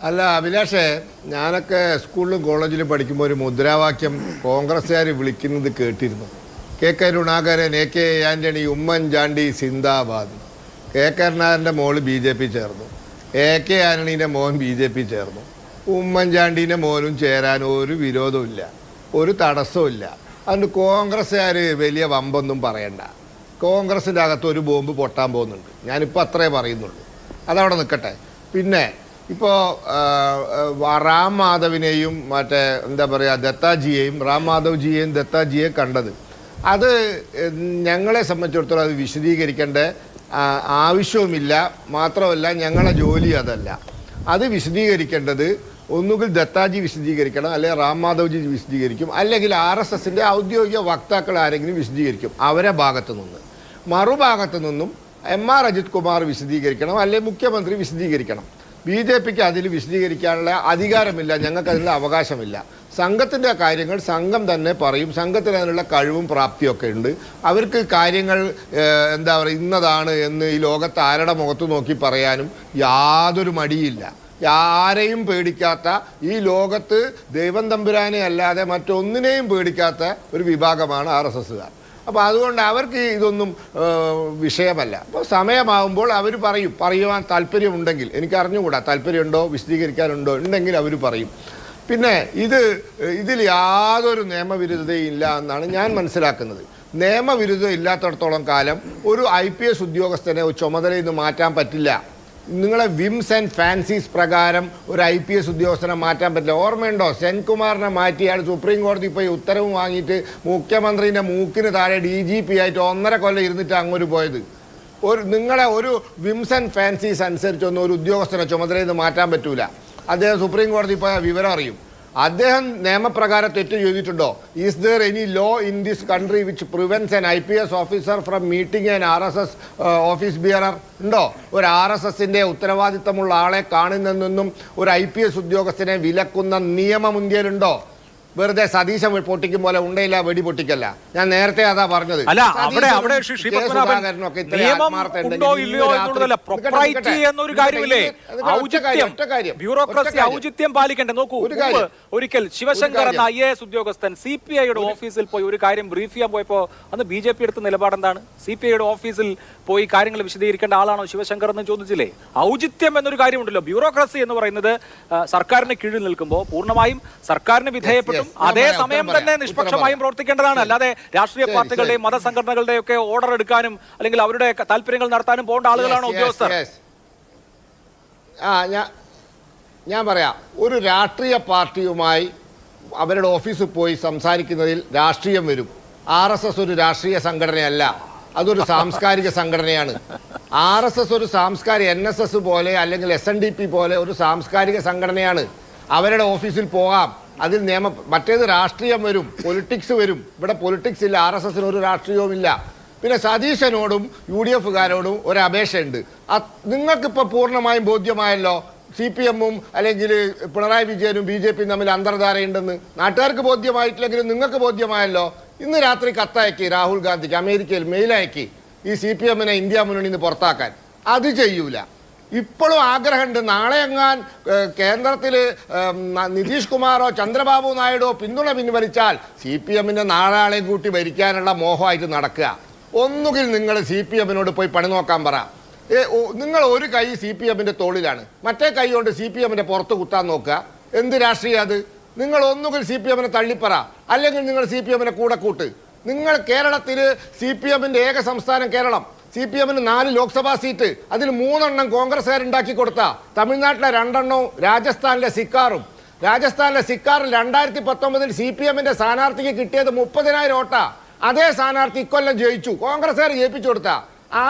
അല്ല അഭിലാഷേ, ഞാനൊക്കെ സ്കൂളിലും കോളേജിലും പഠിക്കുമ്പോൾ ഒരു മുദ്രാവാക്യം കോൺഗ്രസ്സുകാർ വിളിക്കുന്നത് കേട്ടിരുന്നു. K Karunakaran, A K Antony, Oommen Chandy സിന്ദാബാദ്. കെ കരുണാകരൻ്റെ മോള് BJP ചേർന്നു, എ കെ ആന്റണീൻ്റെ മോൻ BJP ചേർന്നു. ഉമ്മൻചാണ്ടീൻ്റെ മോനും ചേരാൻ ഒരു വിരോധമില്ല, ഒരു തടസ്സമില്ല. അതുകൊണ്ട് കോൺഗ്രസ്സുകാർ വലിയ വമ്പൊന്നും പറയണ്ട. കോൺഗ്രസിൻ്റെ അകത്ത് ഒരു ബോംബ് പൊട്ടാൻ പോകുന്നുണ്ട്. ഞാനിപ്പോൾ അത്രേ പറയുന്നുള്ളൂ. അതവിടെ നിൽക്കട്ടെ. പിന്നെ ഇപ്പോൾ റാം മാധവിനെയും മറ്റേ എന്താ പറയുക ദത്താജിയെയും റാം മാധവ്ജിയെയും ദത്താജിയെയും കണ്ടത്, അത് ഞങ്ങളെ സംബന്ധിച്ചിടത്തോളം അത് വിശദീകരിക്കേണ്ട ആവശ്യവുമില്ല. മാത്രമല്ല ഞങ്ങളെ ജോലി അതല്ല. അത് വിശദീകരിക്കേണ്ടത് ഒന്നുകിൽ ദത്താജി വിശദീകരിക്കണം, അല്ലെങ്കിൽ റാം മാധവ്ജി വിശദീകരിക്കും, അല്ലെങ്കിൽ RSSൻ്റെ ഔദ്യോഗിക വക്താക്കൾ ആരെങ്കിലും വിശദീകരിക്കും അവരെ ഭാഗത്തു നിന്ന്. മറുഭാഗത്തു നിന്നും MR അജിത് കുമാർ വിശദീകരിക്കണം, അല്ലെങ്കിൽ മുഖ്യമന്ത്രി വിശദീകരിക്കണം. BJPക്ക് അതിൽ വിശദീകരിക്കാനുള്ള അധികാരമില്ല, ഞങ്ങൾക്ക് അതിനുള്ള അവകാശമില്ല. സംഘത്തിൻ്റെ കാര്യങ്ങൾ സംഘം തന്നെ പറയും. സംഘത്തിന് അതിനുള്ള കഴിവും പ്രാപ്തിയൊക്കെ ഉണ്ട്. അവർക്ക് കാര്യങ്ങൾ എന്താ പറയുക ഇന്നതാണ് എന്ന് ഈ ലോകത്ത് ആരുടെ മുഖത്ത് നോക്കി പറയാനും യാതൊരു മടിയില്ല. ആരെയും പേടിക്കാത്ത, ഈ ലോകത്ത് ദൈവം തമ്പുരാനെ അല്ലാതെ മറ്റൊന്നിനെയും പേടിക്കാത്ത ഒരു വിഭാഗമാണ് RSSകാർ. അപ്പോൾ അതുകൊണ്ട് അവർക്ക് ഇതൊന്നും വിഷയമല്ല. അപ്പോൾ സമയമാകുമ്പോൾ അവർ പറയുവാൻ താല്പര്യമുണ്ടെങ്കിൽ, എനിക്ക് അറിഞ്ഞുകൂടാ താല്പര്യമുണ്ടോ വിശദീകരിക്കാനുണ്ടോ, ഉണ്ടെങ്കിൽ അവർ പറയും. പിന്നെ ഇതിൽ യാതൊരു നിയമവിരുദ്ധതയും ഇല്ല എന്നാണ് ഞാൻ മനസ്സിലാക്കുന്നത്. നിയമവിരുദ്ധത ഇല്ലാത്തടത്തോളം കാലം ഒരു IPS ഉദ്യോഗസ്ഥനെ ചുമതലയിൽ നിന്ന് മാറ്റാൻ പറ്റില്ല. നിങ്ങളെ വിംസ് ആൻഡ് ഫാൻസീസ് പ്രകാരം ഒരു IPS ഉദ്യോഗസ്ഥനെ മാറ്റാൻ പറ്റില്ല. ഓർമ്മയുണ്ടോ? സെൻകുമാറിനെ മാറ്റിയാണ് സുപ്രീം കോടതി പോയി ഉത്തരവ് വാങ്ങിയിട്ട് മുഖ്യമന്ത്രിൻ്റെ മൂക്കിന് താഴെ DGP ആയിട്ട് 1.5 കൊല്ലം ഇരുന്നിട്ട് അങ്ങോട്ട് പോയത്. നിങ്ങളെ ഒരു വിംസ് ആൻഡ് ഫാൻസീസ് അനുസരിച്ചൊന്നും ഒരു ഉദ്യോഗസ്ഥനെ ചുമതലയിൽ നിന്ന് മാറ്റാൻ പറ്റൂല. അദ്ദേഹം സുപ്രീം കോടതി പോയ വിവരം അറിയും. അദ്ദേഹം നിയമപ്രകാരം തെറ്റ് ചെയ്തിട്ടുണ്ടോ? Is there any law in this country which prevents an IPS officer from meeting an RSS office bearer? ഉണ്ടോ? ഒരു RSSൻ്റെ ഉത്തരവാദിത്തമുള്ള ആളെ കാണുന്നതെന്നും ഒരു IPS ഉദ്യോഗസ്ഥനെ വിലക്കുന്ന നിയമം ഇന്ത്യയിലുണ്ടോ? വെറുതെ സതീശൻ പൊട്ടിക്കും പോലെ ഉണ്ടയില്ല വെടി പൊട്ടിക്കല്ല. ഞാൻ നേരത്തെ അതാ പറഞ്ഞത്. ഔചിത്യം പാലിക്കണ്ടേ? നോക്കൂ, ഒരിക്കൽ ശിവശങ്കർ എന്ന IAS ഉദ്യോഗസ്ഥൻ CPIയുടെ ഓഫീസിൽ പോയി ഒരു കാര്യം ബ്രീഫ് ചെയ്യാൻ പോയപ്പോൾ അന്ന് BJP എടുത്ത നിലപാടെന്താണ്? CPIയുടെ ഓഫീസിൽ പോയി കാര്യങ്ങൾ വിശദീകരിക്കേണ്ട ആളാണോ ശിവശങ്കർ എന്ന് ചോദിച്ചില്ലേ? ഔചിത്യം എന്നൊരു കാര്യമുണ്ടല്ലോ. ബ്യൂറോക്രസി എന്ന് പറയുന്നത് സർക്കാരിന് കീഴിൽ നിൽക്കുമ്പോൾ പൂർണ്ണമായും സർക്കാരിന് വിധേയപ്പെട്ടും അതേസമയം തന്നെ നിഷ്പക്ഷമായും പ്രവർത്തിക്കേണ്ടതാണ്. അല്ലാതെ രാഷ്ട്രീയ പാർട്ടികളുടെയും മതസംഘടനകളുടെയും ഒക്കെ ഓർഡർ എടുക്കാനും അല്ലെങ്കിൽ അവരുടെ താല്പര്യങ്ങൾ നടത്താനും പോകേണ്ട ആളുകളാണോ ഉദ്യോഗസ്ഥർ? ഞാൻ പറയാം, ഒരു രാഷ്ട്രീയ പാർട്ടിയുമായി അവരുടെ ഓഫീസിൽ പോയി സംസാരിക്കുന്നതിൽ രാഷ്ട്രീയം വരും. RSS ഒരു രാഷ്ട്രീയ സംഘടനയല്ല, അതൊരു സാംസ്കാരിക സംഘടനയാണ്. RSS ഒരു സാംസ്കാരിക NSS പോലെ അല്ലെങ്കിൽ SNDP പോലെ ഒരു സാംസ്കാരിക സംഘടനയാണ്. അവരുടെ ഓഫീസിൽ പോകാം, അതിൽ മറ്റേത് രാഷ്ട്രീയം വരും, പൊളിറ്റിക്സ് വരും. ഇവിടെ പൊളിറ്റിക്സ് ഇല്ല, RSSന് ഒരു രാഷ്ട്രീയവും ഇല്ല. പിന്നെ സതീശനോടും UDFകാരോടും ഒരു അപേക്ഷയുണ്ട്. നിങ്ങൾക്കിപ്പോൾ പൂർണ്ണമായും ബോധ്യമായല്ലോ CPM-ഉം അല്ലെങ്കിൽ പിണറായി വിജയനും BJPയും തമ്മിൽ അന്തർധാരയുണ്ടെന്ന്. നാട്ടുകാർക്ക് ബോധ്യമായിട്ടില്ലെങ്കിലും നിങ്ങൾക്ക് ബോധ്യമായല്ലോ. ഇന്ന് രാത്രി കത്തയക്കി രാഹുൽ ഗാന്ധിക്ക്, അമേരിക്കയിൽ മെയിലയക്കി ഈ CPM-നെ ഇന്ത്യ മുന്നണിയിൽ നിന്ന് പുറത്താക്കാൻ. അത് ചെയ്യൂല. ഇപ്പോഴും ആഗ്രഹമുണ്ട്, നാളെ എങ്ങാൻ കേന്ദ്രത്തിൽ നിതീഷ് കുമാറോ ചന്ദ്രബാബു നായിഡോ പിന്തുണ പിൻവലിച്ചാൽ CPM-ന്റെ നാലാളെയും കൂട്ടി ഭരിക്കാനുള്ള മോഹമായിട്ട് നടക്കുക. ഒന്നുകിൽ നിങ്ങൾ CPM-നോട് പോയി പണി നോക്കാൻ പറ. നിങ്ങൾ ഒരു കൈ CPM-ന്റെ തോളിലാണ്, മറ്റേ കൈ കൊണ്ട് CPM-ന്റെ പുറത്ത് കുത്താൻ നോക്കുക. എന്ത് രാഷ്ട്രീയം അത്? നിങ്ങൾ ഒന്നുകിൽ CPM-നെ തള്ളിപ്പറ, അല്ലെങ്കിൽ നിങ്ങൾ CPM-നെ കൂടെ കൂട്ട്. നിങ്ങൾ കേരളത്തിൽ CPM-ന്റെ ഏക സംസ്ഥാനം കേരളം. CPM-ന് 4 ലോക്സഭാ സീറ്റ്, അതിൽ 3 കോൺഗ്രസ്സുകാരുണ്ടാക്കി കൊടുത്ത. തമിഴ്നാട്ടിലെ 2 രാജസ്ഥാനിലെ സിക്കാറും. രാജസ്ഥാനിലെ സിക്കാറിൽ 2019 CPM-ന്റെ സ്ഥാനാർത്ഥിക്ക് കിട്ടിയത് 30,000 വോട്ടാ. അതേ സ്ഥാനാർത്ഥി ഇക്കൊല്ലം ജയിച്ചു, കോൺഗ്രസ്സുകാർ ജയിപ്പിച്ചു കൊടുത്ത. ആ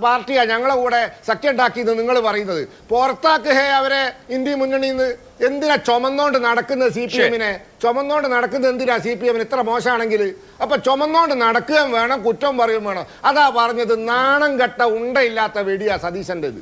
പാർട്ടിയാ ഞങ്ങളെ കൂടെ സഖ്യം ഉണ്ടാക്കിയെന്ന് നിങ്ങൾ പറയുന്നത്. പുറത്താക്ക് അവരെ ഇന്ത്യ മുന്നണിയിൽ നിന്ന്. എന്തിനാ ചുമന്നോണ്ട് നടക്കുന്നത് CPM-നെ? ചുമന്നോണ്ട് നടക്കുന്നത് എന്തിനാ CPM-ന് ഇത്ര മോശമാണെങ്കിൽ? അപ്പൊ ചുമന്നോണ്ട് നടക്കുകയും വേണം, കുറ്റം പറയുകയും വേണം. അതാ പറഞ്ഞത്, നാണം കെട്ട ഉണ്ടയില്ലാത്ത വെടിയാ സതീശൻ്റെത്.